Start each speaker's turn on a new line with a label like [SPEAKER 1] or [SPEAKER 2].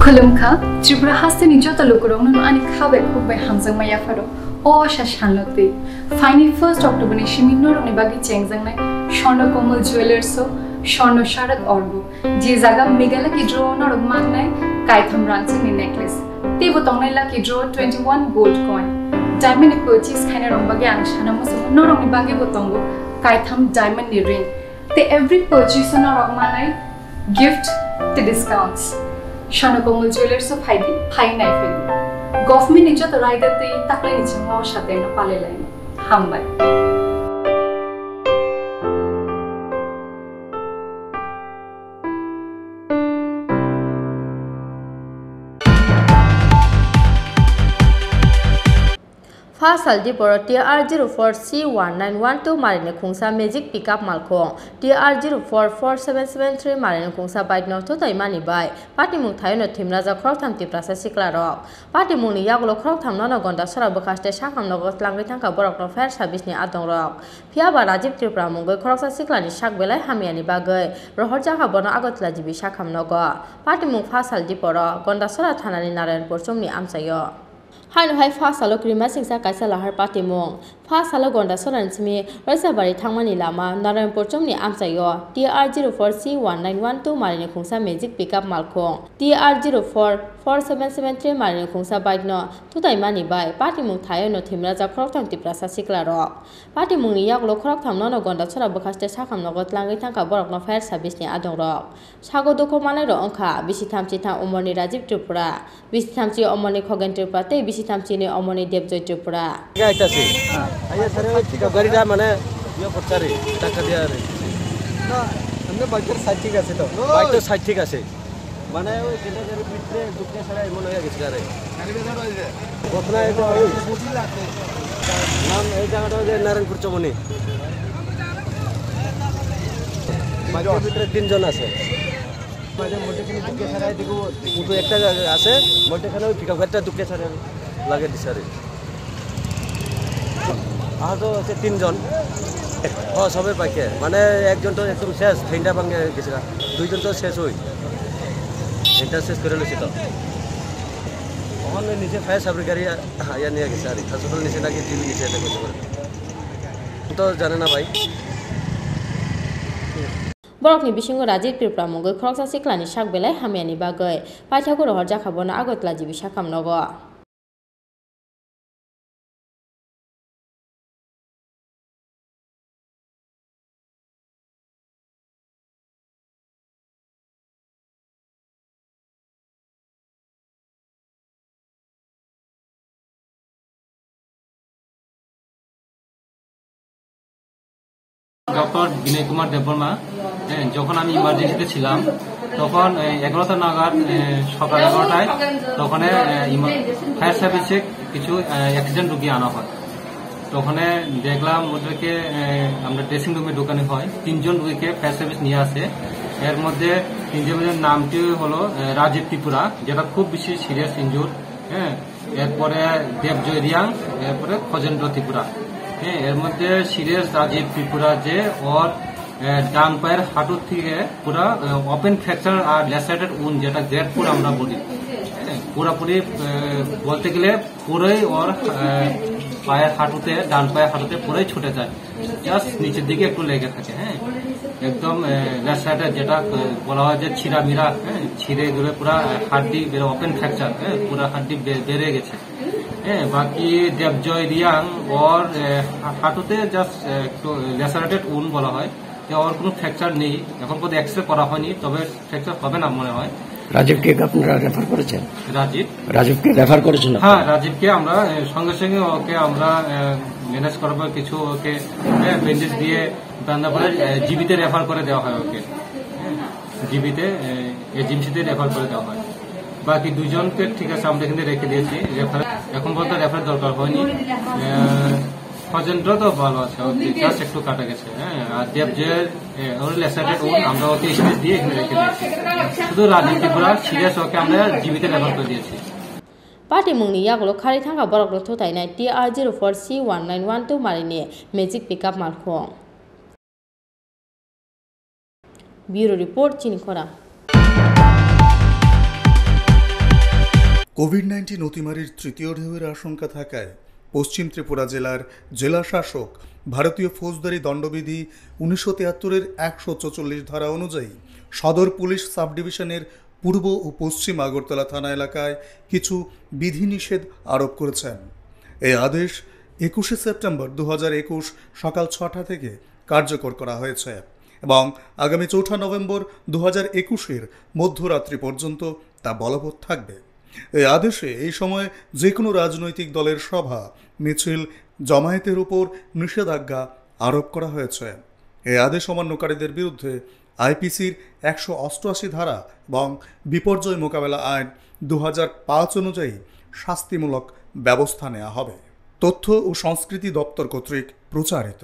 [SPEAKER 1] खुलुमखा त्रिपुरा हास्तेनि जत लोकरंनो आनि खाबे खुबे हामजों माया फारो अशा शानलते फाइनि 1 अक्टोबरनि सिमिनो रंनि बागि चेंजंनाय स्वर्ण कोमल ज्वेलर्सो स्वर्ण शारद अर्गो जे जागा मेगाला की ड्रो नरक माननाय कायथम रांचनि नेकलेस तेबो तंगनायला की draw 21 gold coin diamond purchase खाने रंग बागि आं शानामो नरंनि बागि बोतंगो कायथम डायमंड नि रिंग ते एवरी पर्चेस नरक माननाय गिफ्ट ते डिस्काउंट्स स्वर्ण कोमल ज्वेलर्स फाइदि फाइन नाइफेल गवर्नमेंट निजत राइदते ताकले निचंगो साथे न पालेलाय हामबाय
[SPEAKER 2] Saldi Boro TR04C1912 Marine Kungsa Magic Pickup Malkong TR044773 Marine Kungsa Bike North to Imani by Party Mung Taino Timraza Crowtham Tiprasa Sikla Party Muni Yagulo Crowtham Nona Gonda Sora Bokaste Shakam Nogos Langitanka Borok no Fair Sabisni Adong Rock Piaba Rajib Tripra Mungo Crowsa Siklani Shakbela Hamiani Bagay Rohoja Habono Agotla Jibi Shakam Nogo Party Mung Saldi Boro Gonda Sora Tanani Naren Borsumni Amsayo Hai Salo Krima Singsa Kaisa Lahar Party Mong Salo Gonda Soransmi Resabari Tangmani Lama Naran Porchomni Amsayo TR04C1912 Marine Kungsa Magic Pickup Malkong TR044773 Marine Kungsa Bike No Tutai Mani Bai Party Mung Tayo no Timraza Croctam Tiprasa Sikla Rock Party Mung Yaglo Croctam no Gonda Sora Bokaste Sakam Nogot Langitanka Borok no Fair Sabisni Adong Rock Shago Doko Manero Onka Bisitam Chita Omoni Rajib Tripura Bisitam Chi Omoni Kogan Tripura Te Bisitam Chini Omoni Debjoy Tripura
[SPEAKER 3] Ayo sare kita garida mana yo portare taka dia re na हमने biker 60 का से तो bike तो 60 का से माने वो केटा जरे पिछले दुखने सारा मन होया किस करे उतना है तो नाम ए जगह तो नारायणपुर चमनी बाइक ভিতরে তিনজন আছে মানে মোটেখানে দুঃখে সারা দেখো উটো একটা আছে মোটেখানে ওই পিকআপ গাড়িটা দুঃখে সারা লাগে দিছারে আজও আছে তিনজন সবে পাইকে মানে একজন তো একদম শেষ ঠেঙ্গা ভাঙে গেছিল দুইজন তো শেষ হই এটা শেষ করে লইছি তো ওখানে নিচে ফায়ার সার্ভিস গাড়ি আয়া নিয়ে গেছে আর হাসপাতাল নিচে নাকি জিবি নিচে এটা করতে পারে তো জানে না ভাই
[SPEAKER 2] Borokni bisingo Rajib Tripura Mungo Crocsa Siklani Shakbelai Hamiani Bagay Paithago Rohorja Khabona Agotla Jibi Shakam Nogo
[SPEAKER 4] doctor Binoy Kumar Debbarma যখন আমি ইমার্জেন্সিতে ছিলাম তখন 11টা নাগাদ সকাল 11টায় তখন ফায়ার সার্ভিসে কিছু অ্যাক্সিডেন্ট রোগী আনা হয় তখন দেখলাম ওদেরকে আমরা ড্রেসিং রুমে ঢোকানো হয় তিনজন রোগীকে ফায়ার সার্ভিস নিয়ে আসে এর মধ্যে তিনজনের নামটি হলো রাজীব ত্রিপুরা যেটা খুব বেশি সিরিয়াস ইনজুর এরপরে দেবজয় রিয়াং এরপরে খজেন্দ্র ত্রিপুরা এর মধ্যে সিরিয়াস রাজীব ত্রিপুরা যে ওর ডান পায়ের হাঁটুর থেকে পুরা ওপেন ফ্র্যাকচার আর ল্যাসারেটেড উন্ড যেটা গ্রেড 4 আমরা বলি পুরোপুরি বলতে গেলে পুরোই ওর পায়ের হাঁটুতে ডান পায়ের হাঁটুতে পুরোই ছুটে যায় জাস্ট নিচের দিকে একটু লেগে থাকে একদম ল্যাসারেটেড যেটা বলা হয় যে ছিঁড়া মিরা ছিঁড়ে গেলে পুরা হাড্ডি ওপেন ফ্র্যাকচার পুরা হাড্ডি বেড়ে গেছে বাকি দেবজয় রিয়াং ওর হাঁটুতে জাস্ট একটু ল্যাসারেটেড উন্ড বলা হয় ওর কোনো ফ্র্যাকচার নেই এখন পর্যন্ত এক্সরে করা হয়নি তবে ফ্র্যাকচার হবে না মনে হয়
[SPEAKER 3] রাজীবকে আপনারা রেফার করেছেন রাজীবকে রেফার করেছেন
[SPEAKER 4] হ্যাঁ রাজীবকে আমরা সঙ্গে সঙ্গে ওকে আমরা ম্যানেজ করবো কিছু ওকে ব্যান্ডেজ দিয়ে বান্দা করে জিবিতে রেফার করে দেওয়া হয় ওকে জিবিতে এজিএমসিতে রেফার করে দেওয়া হয় বাকি দুজনকে ঠিক আছে আমরা এখানে রেখে দিয়েছি এখন পর্যন্ত রেফার দরকার হয়নি খজেন্দ্র তো ভালো আছে জাস্ট একটু কাটা গেছে আর দেবজয়ের ল্যাসারেটেড উন্ড আমরা ওকে স্পেস দিয়ে এখানে রেখে দিয়েছি শুধু রাজীব ত্রিপুরা সিরিয়াস ওকে আমরা জিবিতে রেফার করে দিয়েছি
[SPEAKER 2] Party Mungni Yaglo Kari Tanga Borok Totai TR04C1912 Marine Magic Pickup Malkong Bureau Report Chinikora
[SPEAKER 5] কোভিড-19 অতিমারির তৃতীয় ঢেউয়ের আশঙ্কা থাকায় পশ্চিম ত্রিপুরা জেলার জেলা শাসক ভারতীয় ফৌজদারি দণ্ডবিধি 1973-এর 144 ধারা অনুযায়ী সদর পুলিশ সাব ডিভিশনের পূর্ব ও পশ্চিম আগরতলা থানা এলাকায় কিছু বিধিনিষেধ আরোপ করেছেন। এই আদেশ 21 সেপ্টেম্বর 2021 সকাল 6টা থেকে কার্যকর করা হয়েছে এবং আগামী 4 নভেম্বর 2021-এর মধ্যরাত্রি পর্যন্ত তা বলবৎ থাকবে। এই আদেশে এই সময় যে কোনো রাজনৈতিক দলের সভা, মিছিল, জমায়েতের উপর নিষেধাজ্ঞা আরোপ করা হয়েছে। এই আদেশ অমান্যকারীদের বিরুদ্ধে আইপিসির 188 ধারা এবং বিপর্যয় মোকাবেলা আইন 2005 অনুযায়ী শাস্তিমূলক ব্যবস্থা নেওয়া হবে। তথ্য ও সংস্কৃতি দপ্তর কর্তৃক প্রচারিত।